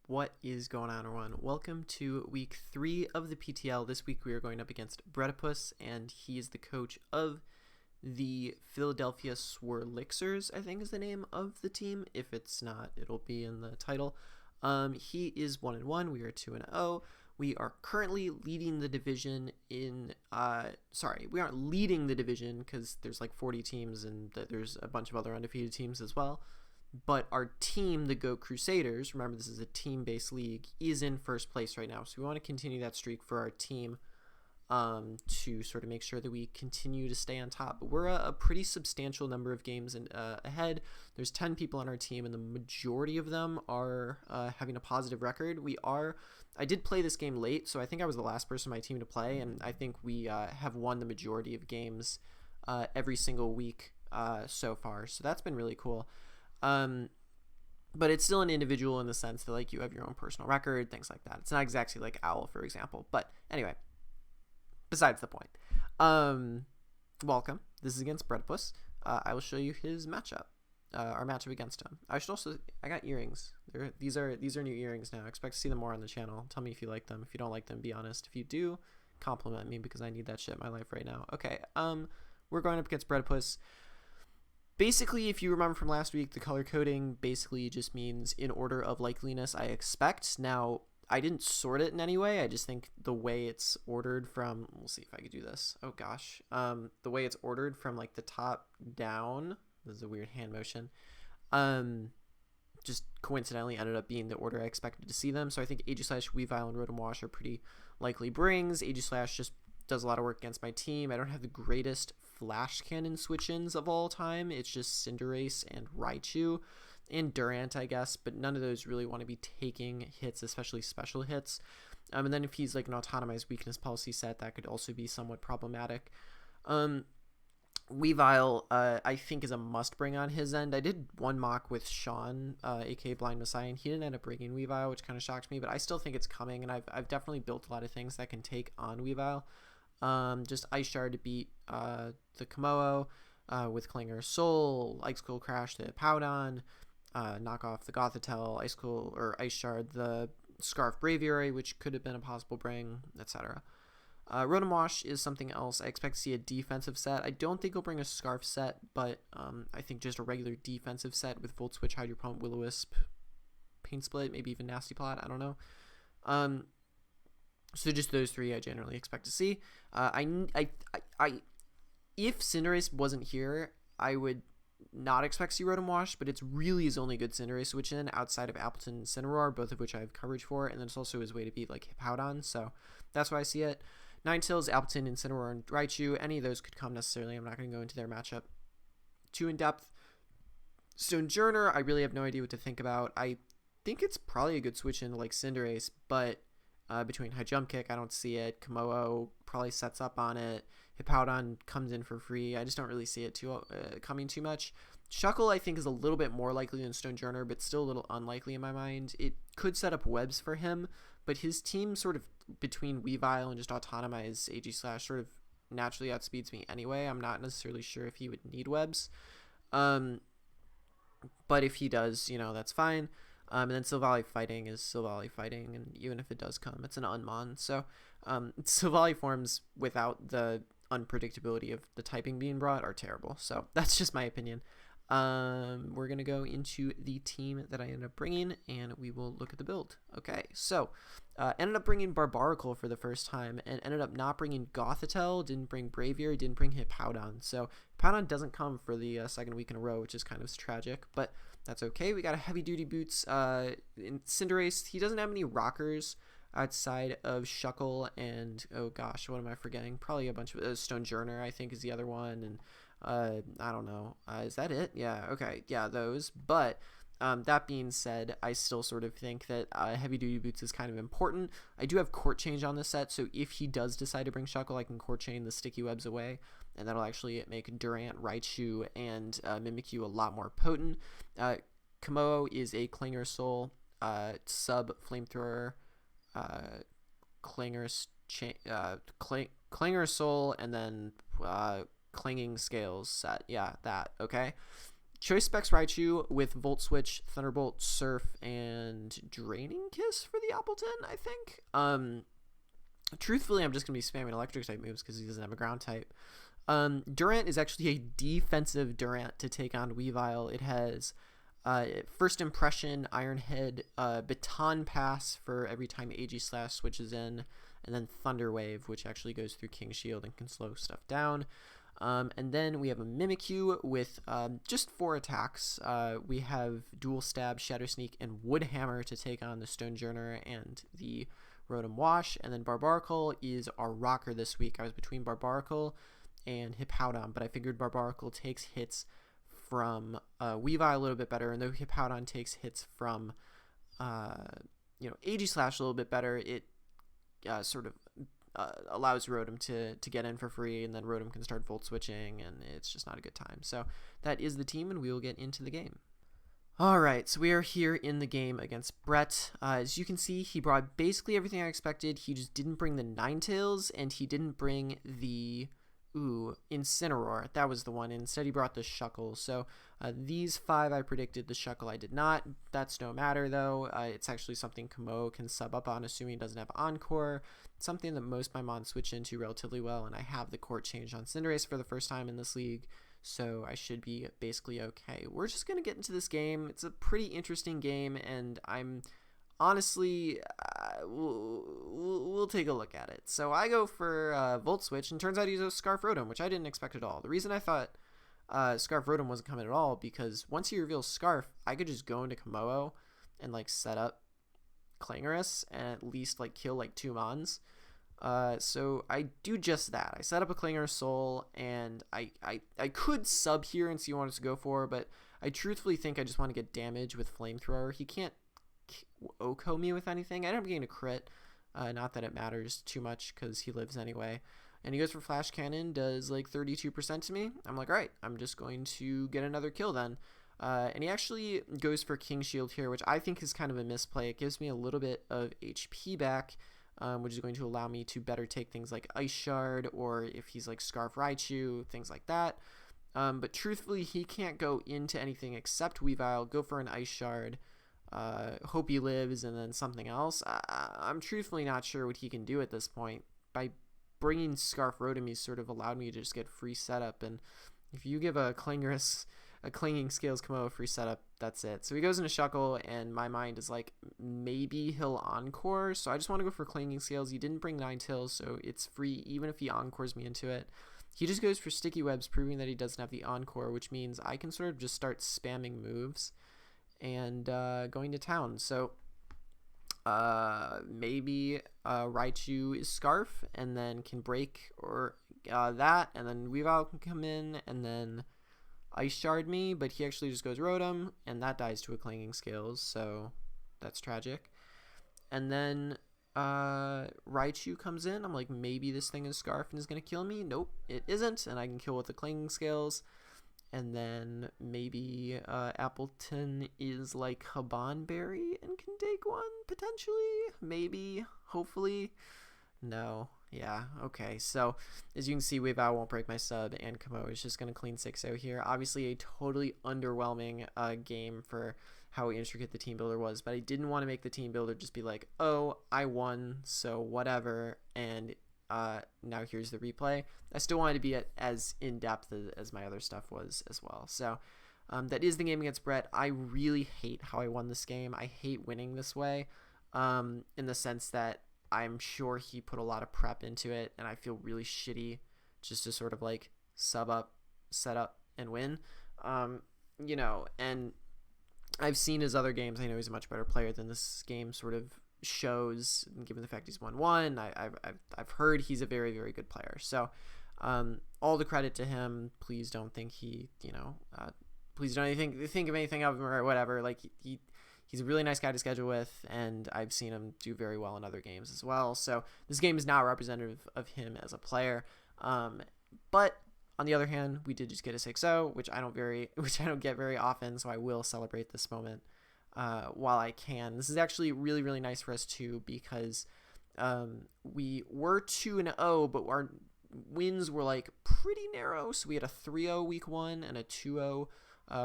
What is going on, everyone? Welcome to week 3 of the PTL. This week we are going up against Brettibus, and he is the coach of the Philadelphia Swirlixers, I think is the name of the team. If it's not, it'll be in the title. He is 1-1. We are 2-0. We are currently leading the division in, we aren't leading the division because there's like 40 teams and there's a bunch of other undefeated teams as well. But our team, the Go Crusaders, remember this is a team-based league, is in first place right now. So we want to continue that streak for our team to sort of make sure that we continue to stay on top. But we're a pretty substantial number of games ahead. There's 10 people on our team, and the majority of them are having a positive record. I did play this game late, so I think I was the last person on my team to play, and I think we have won the majority of games every single week so far. So that's been really cool. But it's still an individual in the sense that like you have your own personal record, things like that. It's not exactly like Owl, for example. But anyway, besides the point. Welcome. This is against Brettibus. I will show you his matchup. Our matchup against him. I got earrings. These are new earrings now. I expect to see them more on the channel. Tell me if you like them. If you don't like them, be honest. If you do, compliment me because I need that shit in my life right now. Okay. We're going up against Brettibus. Basically, if you remember from last week, the color coding basically just means in order of likeliness I expect. Now, I didn't sort it in any way. I just think the way it's ordered from, we'll see if I could do this. Oh gosh. The way it's ordered from like the top down, this is a weird hand motion, just coincidentally ended up being the order I expected to see them. So I think Aegislash, Weavile, and Rotom Wash are pretty likely brings. Aegislash just does a lot of work against my team. I don't have the greatest Flash Cannon switch-ins of all time. It's just Cinderace and Raichu and Durant, I guess, but none of those really want to be taking hits, especially special hits. And then if he's like an Autonomized Weakness Policy set, that could also be somewhat problematic. Weavile, I think, is a must-bring on his end. I did one mock with Sean, aka Blind Messiah, and he didn't end up bringing Weavile, which kind of shocked me, but I still think it's coming, and I've definitely built a lot of things that can take on Weavile. Just Ice Shard to beat the Komodo with Clinger Soul, Ice Cool Crash to Powdon, knock off the Gothitelle, Ice Shard the Scarf Braviary, which could have been a possible bring, etc. Rotom Wash is something else. I expect to see a defensive set. I don't think he'll bring a Scarf set, but I think just a regular defensive set with Volt Switch, Hydro Pump, Will-O-Wisp, Pain Split, maybe even Nasty Plot. I don't know. So just those three I generally expect to see. If Cinderace wasn't here, I would not expect to see Rotom Wash, but it's really his only good Cinderace switch in outside of Appleton and Cineroar, both of which I have coverage for, and then it's also his way to beat like Hippowdon, so that's why I see it. Ninetales, Appleton, and Cineroar, and Raichu, any of those could come necessarily. I'm not going to go into their matchup too in depth. Stonjourner, I really have no idea what to think about. I think it's probably a good switch into like Cinderace, but between High Jump Kick, I don't see it. Komodo probably sets up on it. Hippowdon comes in for free. I just don't really see it coming too much. Shuckle, I think, is a little bit more likely than Stonjourner, but still a little unlikely in my mind. It could set up webs for him, but his team sort of between Weavile and just Autonomize Aegislash sort of naturally outspeeds me anyway. I'm not necessarily sure if he would need webs. But if he does, that's fine. And then Silvally Fighting is Silvally Fighting, and even if it does come, it's an Unmon. So Silvally forms without the unpredictability of the typing being brought are terrible. So that's just my opinion. We're going to go into the team that I ended up bringing, and we will look at the build. Okay, so ended up bringing Barbaracle for the first time, and ended up not bringing Gothitelle, didn't bring Braviary, didn't bring Hippowdon. So Hippowdon doesn't come for the second week in a row, which is kind of tragic, but that's okay. We got a heavy-duty boots in Cinderace. He doesn't have any rockers outside of Shuckle and, oh gosh, what am I forgetting? Probably a bunch of Stonjourner, I think, is the other one, and I don't know. Is that it? Yeah, okay. Yeah, those. But that being said, I still sort of think that heavy-duty boots is kind of important. I do have Court Change on this set, so if he does decide to bring Shuckle, I can Court Chain the sticky webs away, and that'll actually make Durant, Raichu, and Mimikyu a lot more potent. Komodo is a Clinger Soul, sub-Flamethrower, Clinger Soul, and then Clinging Scales set. Yeah, that. Okay. Choice specs Raichu with Volt Switch, Thunderbolt, Surf, and Draining Kiss for the Appleton, I think. Truthfully, I'm just going to be spamming electric type moves because he doesn't have a ground type. Durant is actually a defensive Durant to take on Weavile. It has First Impression, Iron Head, Baton Pass for every time Aegislash switches in, and then Thunder Wave, which actually goes through King Shield and can slow stuff down. And then we have a Mimikyu with just 4 attacks. We have Dual Stab, Shadow Sneak, and Wood Hammer to take on the Stonejourner and the Rotom Wash. And then Barbaracle is our rocker this week. I was between Barbaracle and Hippowdon, but I figured Barbaracle takes hits from Weavile a little bit better, and though Hippowdon takes hits from Aegislash a little bit better, it sort of allows Rotom to get in for free, and then Rotom can start Volt Switching, and it's just not a good time. So that is the team, and we will get into the game. Alright, so we are here in the game against Brett. As you can see, he brought basically everything I expected. He just didn't bring the Ninetales, and he didn't bring the Incineroar. That was the one. Instead, he brought the Shuckle. So these 5 I predicted. The Shuckle I did not. That's no matter, though. It's actually something Kamo can sub up on, assuming he doesn't have Encore. Something that most my mons switch into relatively well, and I have the court changed on Cinderace for the first time in this league, so I should be basically okay. We're just going to get into this game. It's a pretty interesting game, and I'm honestly, we'll take a look at it. So I go for Volt Switch, and turns out he's a Scarf Rotom, which I didn't expect at all. The reason I thought Scarf Rotom wasn't coming at all, because once he reveals Scarf, I could just go into Komodo and set up Clangorous and at least kill 2 mons. So I do just that. I set up a Clangorous Soul, and I could sub here and see what I wanted to go for, but I truthfully think I just want to get damage with Flamethrower. He can't Oko me with anything. I end up getting a crit, not that it matters too much because he lives anyway. And he goes for Flash Cannon, does 32% to me. I'm like, alright, I'm just going to get another kill then. And he actually goes for King Shield here, which I think is kind of a misplay. It gives me a little bit of HP back, which is going to allow me to better take things like Ice Shard, or if he's Scarf Raichu, things like that. But truthfully, he can't go into anything except Weavile, go for an Ice Shard, hope he lives, and then something else. I'm truthfully not sure what he can do at this point. By bringing Scarf Rotom, he's sort of allowed me to just get free setup, and if you give a Clinging Scales Komodo free setup, that's it. So he goes into Shuckle, and my mind is maybe he'll Encore, so I just want to go for Clinging Scales. He didn't bring Ninetales, so it's free even if he Encores me into it. He just goes for Sticky Webs, proving that he doesn't have the Encore, which means I can sort of just start spamming moves and going to town. So maybe Raichu is Scarf, and then can break, or that, and then Weavile can come in, and then Ice Shard me, but he actually just goes Rotom, and that dies to a Clanging Scales, so that's tragic. And then Raichu comes in. I'm like, maybe this thing is Scarf and is going to kill me. Nope, it isn't, and I can kill with the Clanging Scales. And then maybe Appleton is Habanberry and can take one, potentially, maybe, hopefully. No. Yeah, okay. So, as you can see, Weavile won't break my sub, and Kamo is just going to clean 6-0 here. Obviously, a totally underwhelming game for how intricate the team builder was, but I didn't want to make the team builder just be oh, I won, so whatever, and now here's the replay. I still wanted to be as in-depth as my other stuff was as well. So, that is the game against Brett. I really hate how I won this game. I hate winning this way, in the sense that I'm sure he put a lot of prep into it, and I feel really shitty just to sort of sub up, set up, and win. And I've seen his other games. I know he's a much better player than this game sort of shows, given the fact he's 1-1. I've heard he's a very, very good player. So all the credit to him. Please don't think he, please don't think of anything of him or whatever. He's a really nice guy to schedule with, and I've seen him do very well in other games as well. So this game is not representative of him as a player. But on the other hand, we did just get a 6-0, which I don't get very often. So I will celebrate this moment while I can. This is actually really, really nice for us too, because we were 2-0, but our wins were pretty narrow. So we had a 3-0 week 1 and a 2-0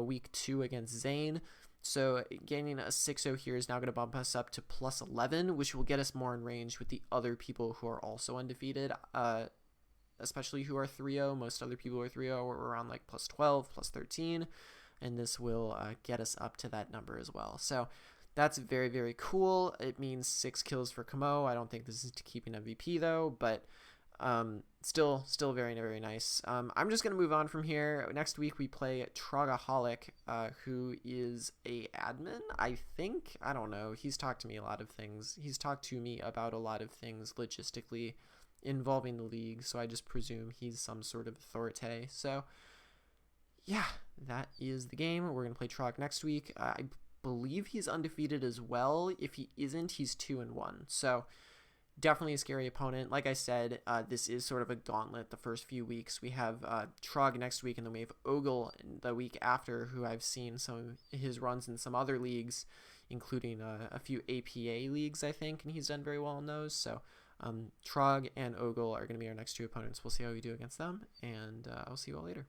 week 2 against Zane. So gaining a 6-0 here is now going to bump us up to plus 11, which will get us more in range with the other people who are also undefeated, especially who are 3-0. Most other people who are 3-0 are around like plus 12, plus 13, and this will get us up to that number as well. So that's very, very cool. It means 6 kills for Kamo. I don't think this is to keeping MVP though, but still very, very nice. I'm just going to move on from here. Next week we play Trogaholic, who is a admin, I think. I don't know. He's talked to me a lot of things. He's talked to me about a lot of things logistically involving the league, so I just presume he's some sort of authority. So yeah, that is the game. We're going to play Trog next week. I believe he's undefeated as well. If he isn't, he's 2-1. So definitely a scary opponent. Like I said, this is sort of a gauntlet the first few weeks. We have Trog next week, and then we have Ogle the week after, who I've seen some of his runs in some other leagues, including a few APA leagues, I think, and he's done very well in those. So Trog and Ogle are going to be our next 2 opponents. We'll see how we do against them, and I'll see you all later.